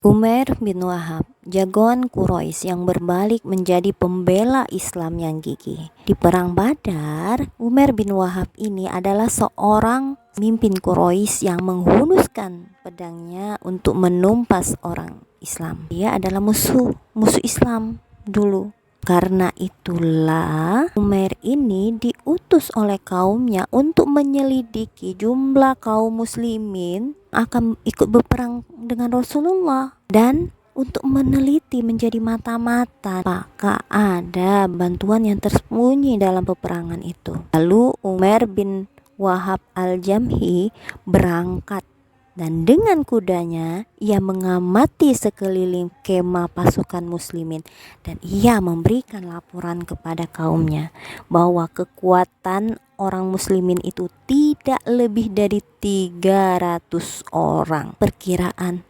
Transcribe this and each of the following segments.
Umair bin Wahab, jagoan Quraisy yang berbalik menjadi pembela Islam yang gigih. Di perang Badar, Umair bin Wahab ini adalah seorang pemimpin Quraisy yang menghunuskan pedangnya untuk menumpas orang Islam. Dia adalah musuh Islam dulu. Karena itulah Umair ini diutus oleh kaumnya untuk menyelidiki jumlah kaum muslimin akan ikut berperang dengan Rasulullah dan untuk meneliti menjadi mata-mata apakah ada bantuan yang tersembunyi dalam peperangan itu. Lalu Umair bin Wahab al-Jamhi berangkat dan dengan kudanya ia mengamati sekeliling kemah pasukan muslimin dan ia memberikan laporan kepada kaumnya bahwa kekuatan orang muslimin itu tidak lebih dari 300 orang. Perkiraan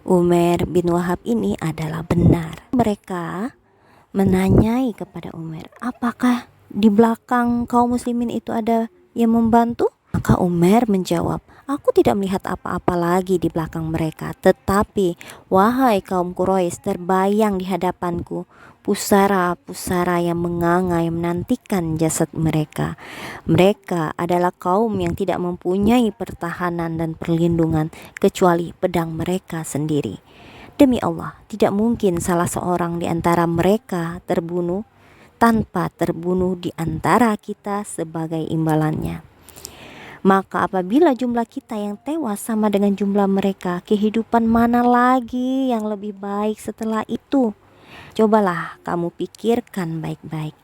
Umair bin Wahab ini adalah benar. Mereka menanyai kepada Umair, apakah di belakang kaum muslimin itu ada yang membantu? Maka Umair menjawab, aku tidak melihat apa-apa lagi di belakang mereka, tetapi wahai kaum Quraisy, terbayang di hadapanku pusara-pusara yang menganga yang menantikan jasad mereka. Mereka adalah kaum yang tidak mempunyai pertahanan dan perlindungan kecuali pedang mereka sendiri. Demi Allah, tidak mungkin salah seorang di antara mereka terbunuh tanpa terbunuh di antara kita sebagai imbalannya. Maka apabila jumlah kita yang tewas sama dengan jumlah mereka, kehidupan mana lagi yang lebih baik setelah itu? Cobalah kamu pikirkan baik-baik.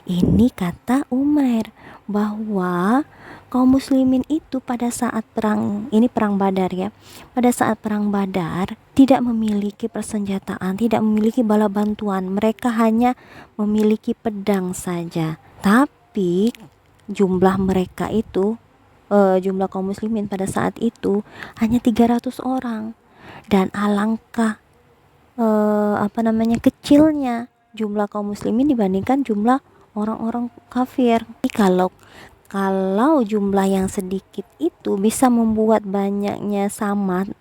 Ini kata Umair bahwa kaum muslimin itu pada saat perang, ini perang Badar ya, pada saat perang Badar tidak memiliki persenjataan, tidak memiliki bala bantuan, mereka hanya memiliki pedang saja. Tapi jumlah mereka itu jumlah kaum muslimin pada saat itu hanya 300 orang dan alangkah kecilnya jumlah kaum muslimin dibandingkan jumlah orang-orang kafir. Kalau jumlah yang sedikit itu bisa membuat banyaknya sama,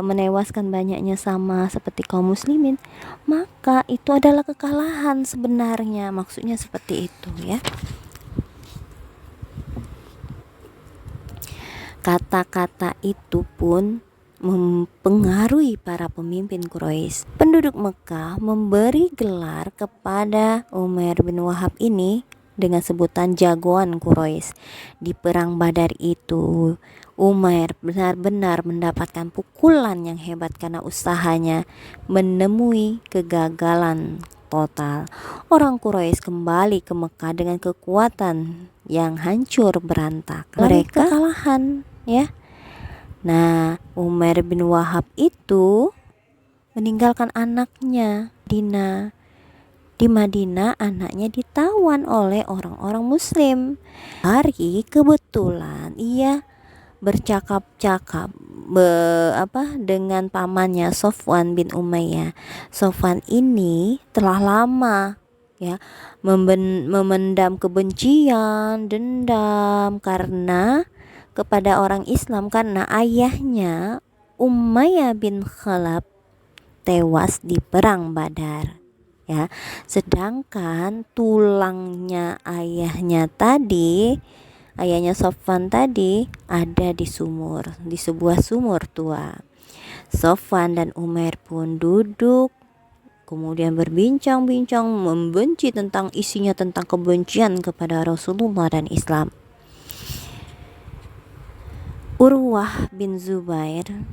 menewaskan banyaknya sama seperti kaum muslimin, maka itu adalah kekalahan sebenarnya, maksudnya seperti itu ya. Kata-kata itu pun mempengaruhi para pemimpin Quraisy. Penduduk Mekah memberi gelar kepada Umair bin Wahab ini dengan sebutan jagoan Quraisy. Di perang Badar itu, Umair benar-benar mendapatkan pukulan yang hebat karena usahanya menemui kegagalan total. Orang Quraisy kembali ke Mekah dengan kekuatan yang hancur berantakan. Mereka kekalahan ya. Nah, Umair bin Wahab itu meninggalkan anaknya di Madinah, anaknya ditawan oleh orang-orang muslim. Hari kebetulan ia bercakap-cakap dengan pamannya Sofwan bin Umayyah. Sofwan ini telah lama ya memendam kebencian, dendam kepada orang Islam karena ayahnya Umayyah bin Khalaf tewas di perang Badar ya. Sedangkan tulangnya ayahnya Sofwan tadi ada di sebuah sumur tua. Sofwan dan Umair pun duduk kemudian berbincang-bincang isinya tentang kebencian kepada Rasulullah dan Islam. Urwah bin Zubair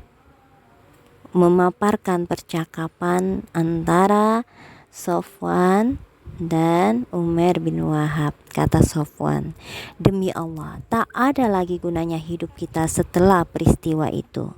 memaparkan percakapan antara Sofwan dan Umair bin Wahab. Kata Sofwan, demi Allah, tak ada lagi gunanya hidup kita setelah peristiwa itu.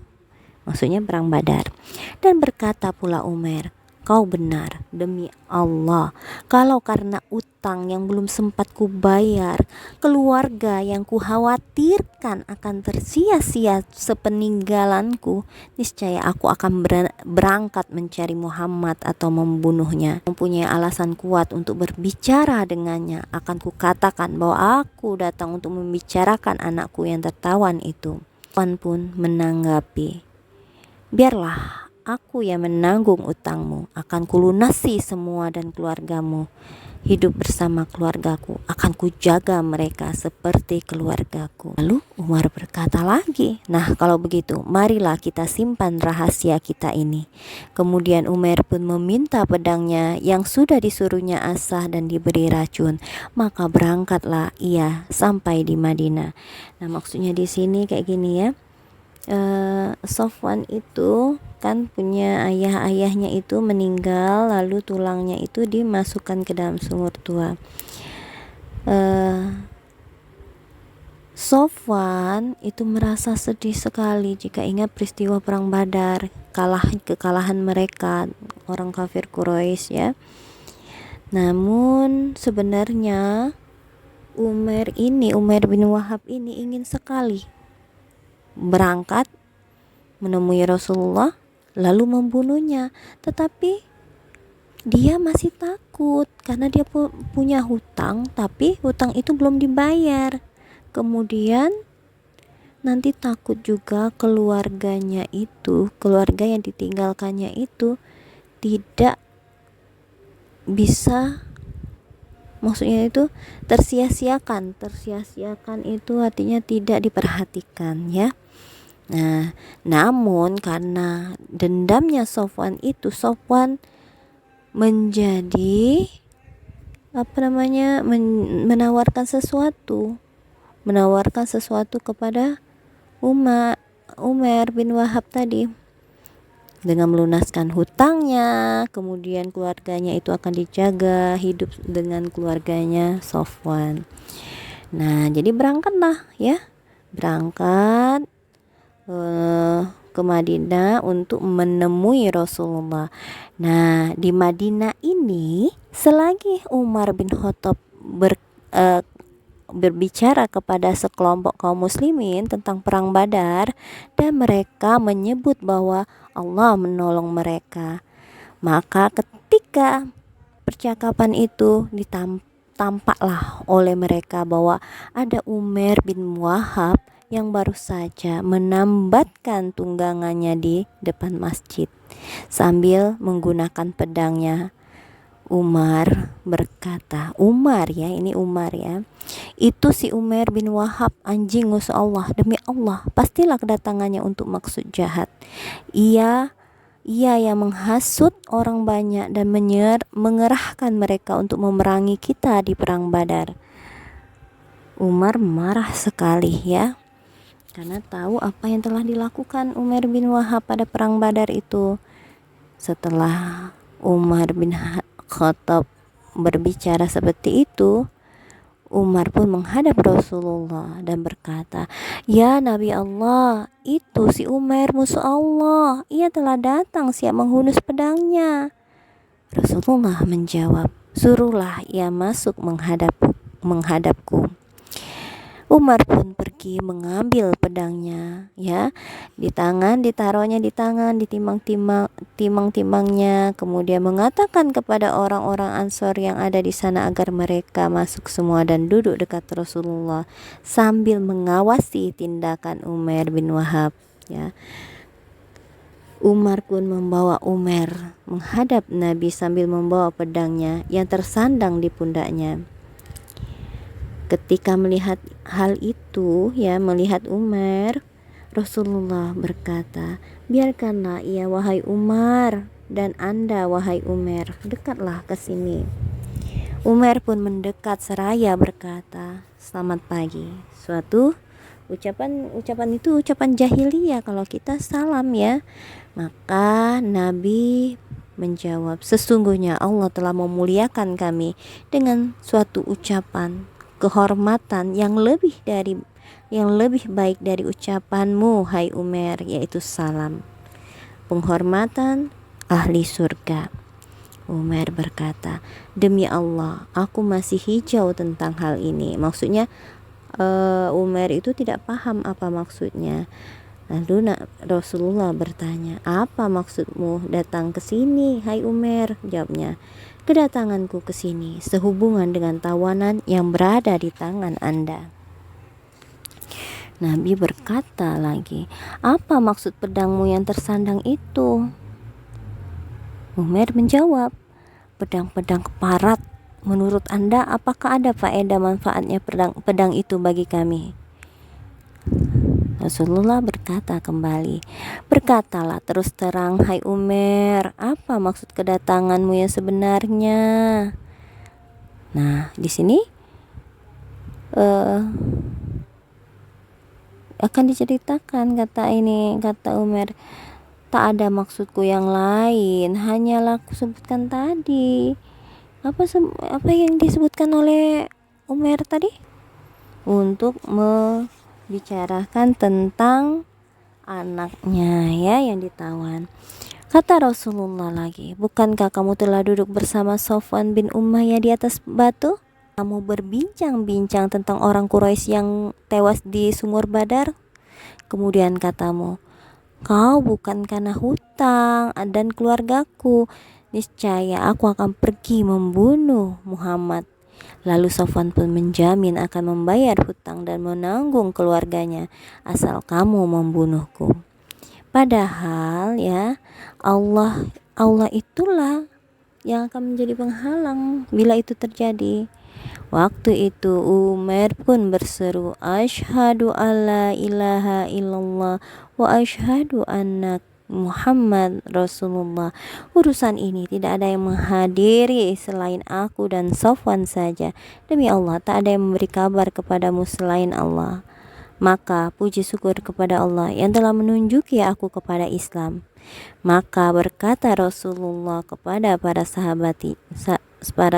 Maksudnya perang Badar. Dan berkata pula Umair, kau benar, demi Allah, kalau karena utang yang belum sempat kubayar, keluarga yang kukhawatirkan akan tersia-sia sepeninggalanku, niscaya aku akan berangkat mencari Muhammad atau membunuhnya. Mempunyai alasan kuat untuk berbicara dengannya, akan kukatakan bahwa aku datang untuk membicarakan anakku yang tertawan itu. Puan pun menanggapi, biarlah aku yang menanggung utangmu, akan kulunasi semua dan keluargamu. Hidup bersama keluargaku, akan kujaga mereka seperti keluargaku. Lalu Umar berkata lagi, nah kalau begitu marilah kita simpan rahasia kita ini. Kemudian Umar pun meminta pedangnya yang sudah disuruhnya asah dan diberi racun. Maka berangkatlah ia sampai di Madinah. Nah maksudnya di sini kayak gini ya. Sofwan itu kan punya ayahnya itu meninggal, lalu tulangnya itu dimasukkan ke dalam sumur tua. Sofwan itu merasa sedih sekali jika ingat peristiwa perang Badar, kekalahan mereka orang kafir Quraisy ya. Namun sebenarnya Umar bin Wahab ini ingin sekali berangkat menemui Rasulullah lalu membunuhnya, tetapi dia masih takut karena dia punya hutang, tapi hutang itu belum dibayar. Kemudian nanti takut juga keluarga yang ditinggalkannya itu tidak bisa, maksudnya itu tersia-siakan itu artinya tidak diperhatikan ya. Nah, namun karena dendamnya Sofwan menjadi menawarkan sesuatu kepada Umar bin Wahab tadi, dengan melunaskan hutangnya, kemudian keluarganya itu akan dijaga, hidup dengan keluarganya Sofwan. Nah, jadi berangkat ke Madinah untuk menemui Rasulullah. Nah, di Madinah ini selagi Umar bin Khattab berbicara kepada sekelompok kaum muslimin tentang perang Badar dan mereka menyebut bahwa Allah menolong mereka, maka ketika percakapan itu tampaklah oleh mereka bahwa ada Umar bin Wahab yang baru saja menambatkan tunggangannya di depan masjid sambil menggunakan pedangnya. Umar berkata, Umar ya, itu si Umar bin Wahab anjing musuh Allah, demi Allah pastilah kedatangannya untuk maksud jahat. Ia yang menghasut orang banyak dan mengerahkan mereka untuk memerangi kita di perang Badar. Umar marah sekali ya, karena tahu apa yang telah dilakukan Umar bin Wahab pada perang Badar itu. Setelah Umar bin Khattab berbicara seperti itu, Umar pun menghadap Rasulullah dan berkata, ya Nabi Allah, itu si Umar musuh Allah, ia telah datang siap menghunus pedangnya. Rasulullah menjawab, suruhlah ia masuk menghadapku. Umar pun pergi mengambil pedangnya ya, ditaruhnya di tangan, ditimang-timangnya, kemudian mengatakan kepada orang-orang Ansor yang ada di sana agar mereka masuk semua dan duduk dekat Rasulullah sambil mengawasi tindakan Umar bin Wahab ya. Umar pun membawa Umar menghadap Nabi sambil membawa pedangnya yang tersandang di pundaknya. Ketika melihat hal itu melihat Umar, Rasulullah berkata, biarkanlah ia wahai Umar, dan Anda wahai Umar, dekatlah ke sini. Umar pun mendekat seraya berkata, selamat pagi. Suatu ucapan itu ucapan jahiliyah kalau kita salam ya. Maka Nabi menjawab, sesungguhnya Allah telah memuliakan kami dengan suatu ucapan kehormatan yang lebih baik dari ucapanmu hai Umar, yaitu salam, penghormatan ahli surga. Umar berkata, demi Allah aku masih hijau tentang hal ini. Maksudnya Umar itu tidak paham apa maksudnya. Lalu Rasulullah bertanya, apa maksudmu datang ke sini hai Umar? Jawabnya, kedatanganku ke sini sehubungan dengan tawanan yang berada di tangan Anda. Nabi berkata lagi, apa maksud pedangmu yang tersandang itu? Umar menjawab, pedang-pedang keparat. Menurut Anda, apakah ada faedah manfaatnya pedang itu bagi kami? Rasulullah berkata kembali, berkatalah terus terang, hai Umar, apa maksud kedatanganmu yang sebenarnya? Nah, di sini akan diceritakan kata Umar, tak ada maksudku yang lain, hanyalah aku sebutkan tadi. Apa yang disebutkan oleh Umar tadi? Untuk membicarakan tentang anaknya ya yang ditawan. Kata Rasulullah lagi, bukankah kamu telah duduk bersama Sofwan bin Umayyah di atas batu? Kamu berbincang-bincang tentang orang Quraisy yang tewas di sumur Badar. Kemudian katamu, kau bukan karena hutang dan keluargaku, niscaya aku akan pergi membunuh Muhammad. Lalu Sofwan pun menjamin akan membayar hutang dan menanggung keluarganya asal kamu membunuhku. Padahal ya Allah itulah yang akan menjadi penghalang bila itu terjadi. Waktu itu Umar pun berseru, asyhadu alla ilaha illallah wa asyhadu anna Muhammad Rasulullah. Urusan ini tidak ada yang menghadiri selain aku dan Sofwan saja. Demi Allah, tak ada yang memberi kabar kepadamu selain Allah. Maka puji syukur kepada Allah yang telah menunjuki aku kepada Islam. Maka berkata Rasulullah kepada para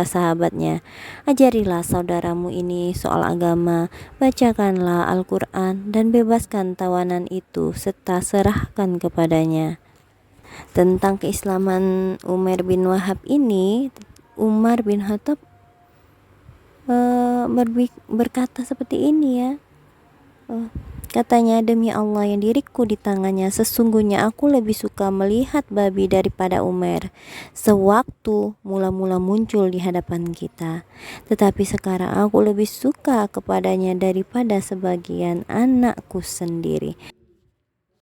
sahabatnya, ajarilah saudaramu ini soal agama, bacakanlah Al-Quran dan bebaskan tawanan itu serta serahkan kepadanya. Tentang keislaman Umar bin Wahab ini, Umar bin Khattab berkata seperti ini ya. Katanya, demi Allah yang diriku di tangannya, sesungguhnya aku lebih suka melihat babi daripada Umar sewaktu mula-mula muncul di hadapan kita. Tetapi sekarang aku lebih suka kepadanya daripada sebagian anakku sendiri.